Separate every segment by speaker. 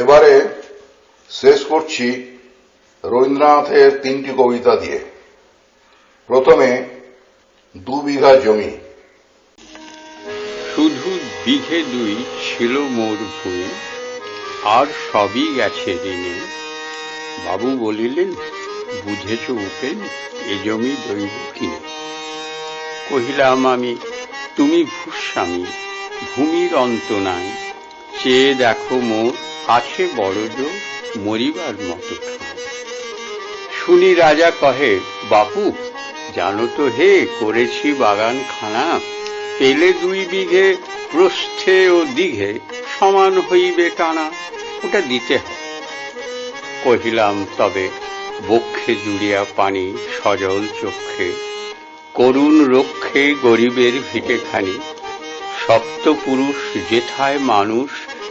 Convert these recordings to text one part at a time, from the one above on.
Speaker 1: এবারে শেষ করছি রবীন্দ্রনাথের 3টি কবিতা দিয়ে। প্রথমে 2 বিঘা জমি।
Speaker 2: শুধু বিঘে 2 ছিল মোর ভূমি, আর সবই গেছে ঋণে। বাবু বলিলেন, বুঝেছ উপেন, এ জমি দৈব কিনে। কহিলাম আমি, তুমি ভূস্বামী, ভূমির অন্ত নাই। চেয়ে দেখো মোর আছে বড়জ, মরিবার মতো ঠাঁই। শুনি রাজা কহে, বাপু জানো তো হে, করেছি বাগান খানা। পেলে 2 বিঘে প্রস্থে ও দিঘে, সমান হইবে টানা, ওটা দিতে হয়। কহিলাম, তবে বক্ষে জুড়িয়া পানি সজল চক্ষে, করুণ রক্ষে গরিবের ভিটেখানি। সপ্তপুরুষ যেথায় মানুষ,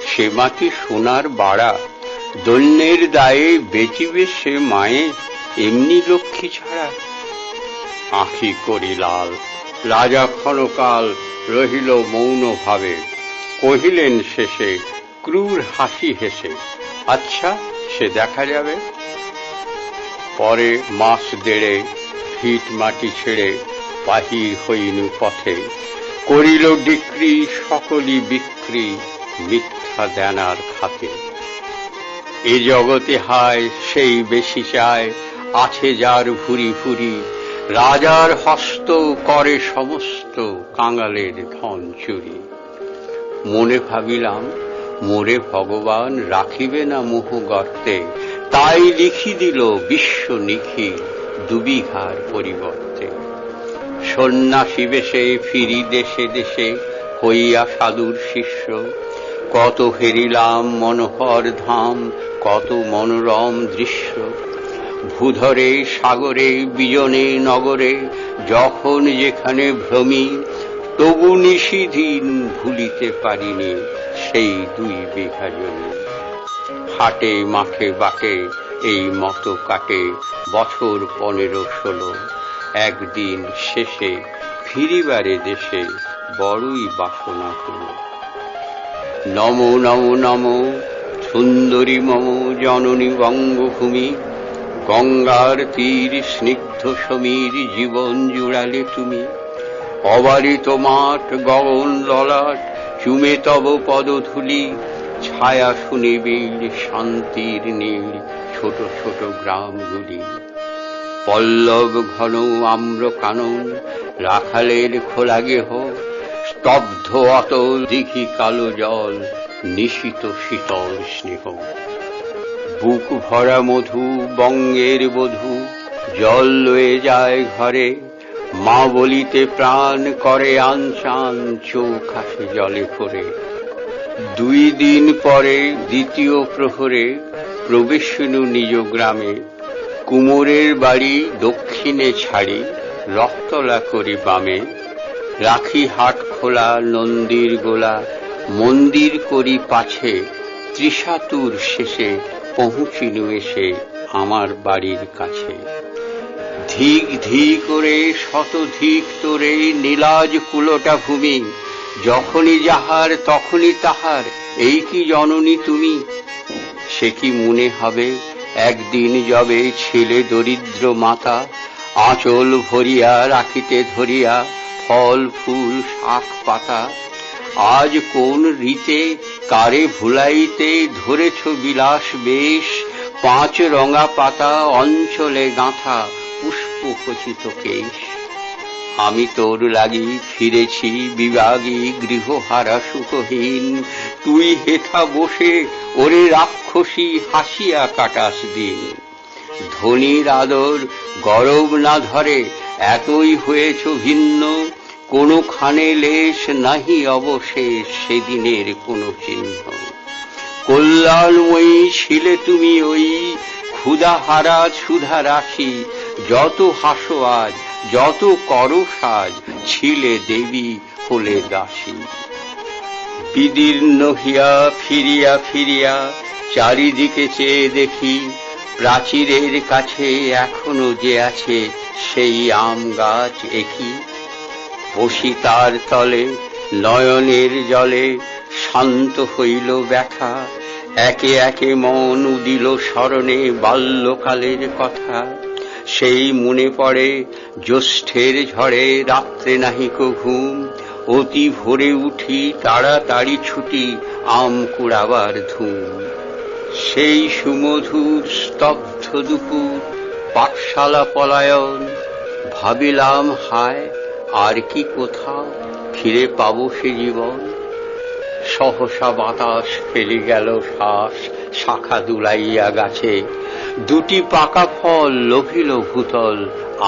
Speaker 2: সে মাটি সোনার বাড়া। দৈন্যের দায়ে বেচিবে সে মায়ে, এমনি লক্ষ্মী ছাড়া। আঁখি করি লাল, রাজা ক্ষণকাল রহিল মৌন ভাবে। কহিলেন শেষে ক্রূর হাসি হেসে, আচ্ছা সে দেখা যাবে। পরে মাস 1.5 ভিট মাটি ছেড়ে বাহির হইনু পথে। করিল ডিক্রি সকলই বিক্রি, মিথ্যা দেনার খাতে। এ জগতে হায় সেই বেশি চায়, আছে যার ভুরি ভুরি। রাজার হস্ত করে সমস্ত, কাঙালের ধন চুরি। মনে ভাবিলাম, মোরে ভগবান রাখিবে না মোহ গর্তে। তাই লিখি দিল বিশ্ব নিখিল 2 বিঘার পরিবর্তে। সন্ন্যাসী বেশে ফিরি দেশে দেশে, হইয়া সাধুর শিষ্য। কত হেরিলাম মনোহর ধাম, কত মনোরম দৃশ্য। ভূধরে সাগরে বিজনে নগরে, যখন যেখানে ভ্রমি। তবু নিশিদিন ভুলিতে পারিনি সেই 2 বিঘা জমি। হাটে মাঠে বাটে এই মতো কাটে বছর 15-16। একদিন শেষে ফিরিবারে দেশে, বড়ই বাসনা হল। নমো নমো নমো সুন্দরী মম জননী বঙ্গভূমি। গঙ্গার তীর স্নিগ্ধ সমীর, জীবন জুড়ালে তুমি। অবারিত মাঠ গগন ললাট, চুমে তব পদধূলি। ছায়া সুনিবিড় শান্তির নীল, ছোট ছোট গ্রামগুলি। পল্লব ঘন আম্র কানন, রাখালের খোলা গেহ। স্তব্ধ অতল দিঘি কালো জল, নিশিত শীতল স্নেহ। বুক ভরা মধু বঙ্গের বধূ, জল লয়ে যায় ঘরে। মা বলিতে প্রাণ করে আনচান, চোখ আসে জলে ভরে। 2 দিন পরে দ্বিতীয় প্রহরে, প্রবেশিনু নিজ গ্রামে। কুমোরের বাড়ি দক্ষিণে ছাড়ি, রথতলা করি বামে। রাখি হাট খোলা নন্দীর গোলা, মন্দির করি পাছে। ত্রিশাতুর শেষে পৌঁছিনু এসে আমার বাড়ির কাছে। ধিক ধি করে শতধিক তোরে, নীলাজ কুলোটা ভূমি। যখনই যাহার তখনই তাহার, এই কি জননী তুমি। সে কি মনে হবে একদিন যবে ছিলে দরিদ্র মাতা। আঁচল ভরিয়া রাখিতে ধরিয়া, ফল ফুল শাক পাতা। আজ কোন রীতে কারে ভুলাইতে ধরেছ বিলাস বেশ। 5 রঙা পাতা অঞ্চলে গাঁথা, পুষ্প খচিত কেশ। আমি তোর লাগি ফিরেছি বিভাগী, গৃহহারা সুখহীন। তুই হেথা বসে ওরে রাক্ষসী, হাসিয়া কাটাস দিন। ধনীর আদর গরব না ধরে, এতই হয়েছ ভিন্ন। কোনোখানে লেশ নাহি অবশেষ, সেদিনের কোনো চিহ্ন। কল্যাণময়ী ছিলে তুমি ওই, ক্ষুধাহারা ক্ষুধা রাশি। যত হাসো আজ, যত করো সাজ, ছিলে দেবী হলে দাসী। বিদীর্ণ হিয়া ফিরিয়া ফিরিয়া, চারিদিকে চেয়ে দেখি। প্রাচীরের কাছে এখনো যে আছে সেই আম গাছ একই। বসি তার তলে নয়নের জলে, শান্ত হইল ব্যথা। একে একে মন উদিল স্মরণে বাল্যকালের কথা। সেই মনে পড়ে জ্যৈষ্ঠের ঝড়ে রাত্রে নাহিক ঘুম, অতি ভোরে উঠি তাড়াতাড়ি ছুটি আম কুড়াবার ধুম। সেই সুমধুর স্তব্ধ দুপুর, পাঠশালা পলায়ন, ভাবিলাম হায় আর কি কোথাও ফিরে পাবো সে জীবন। সহসা বাতাস ফেলে গেল শ্বাস শাখা দুলাইয়া গাছে, দুটি পাকা ফল লোভিল ভূতল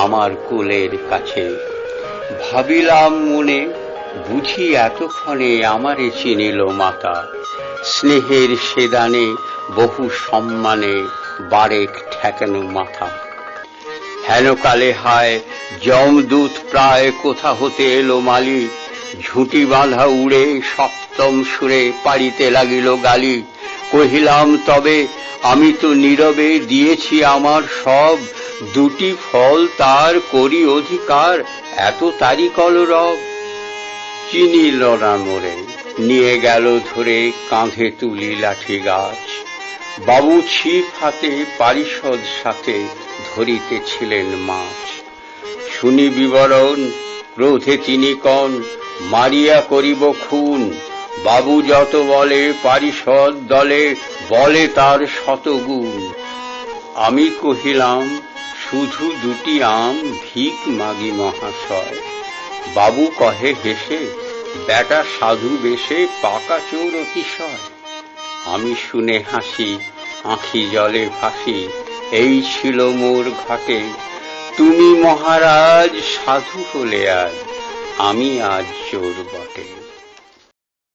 Speaker 2: আমার কোলের কাছে। ভাবিলাম মনে, বুঝি এতক্ষণে আমারে চিনিল মাতা, স্নেহের সেদানে বহু সম্মানে বারেক ঠেকানো মাথা। হেনকালে হায় যমদূত প্রায় কোথা হতে এলো মালিক, ঝুঁটি বাঁধা উড়ে সপ্তম সুরে পাড়িতে লাগিল গালি। কহিলাম তবে আমি তো নীরবে দিয়েছি আমার সব, দুটি ফল তার করি অধিকার এত তারি কলরব। চিনিল না মোরে, নিয়ে গেল ধরে কাঁধে তুলি লাঠি গাছ। বাবু ছিপ হাতে পারিষদ সাথে ধরিতেছিলেন মাছ। শুনি বিবরণ, ক্রোধে তিনি কন মারিয়া করিব খুন। বাবু যত বলে পারিষদ দলে বলে তার শতগুণ। আমি কহিলাম শুধু দুটি আম ভিক মাগি মহাশয়। বাবু কহে হেসে, বেটা সাধু বেশে পাকা চোর অতিশয়। আমি শুনে হাসি, আঁখি জলে ভাসি, এই ছিল মোর ঘটে। তুমি মহারাজ সাধু হলে আজ, আমি আজ চোর বটে।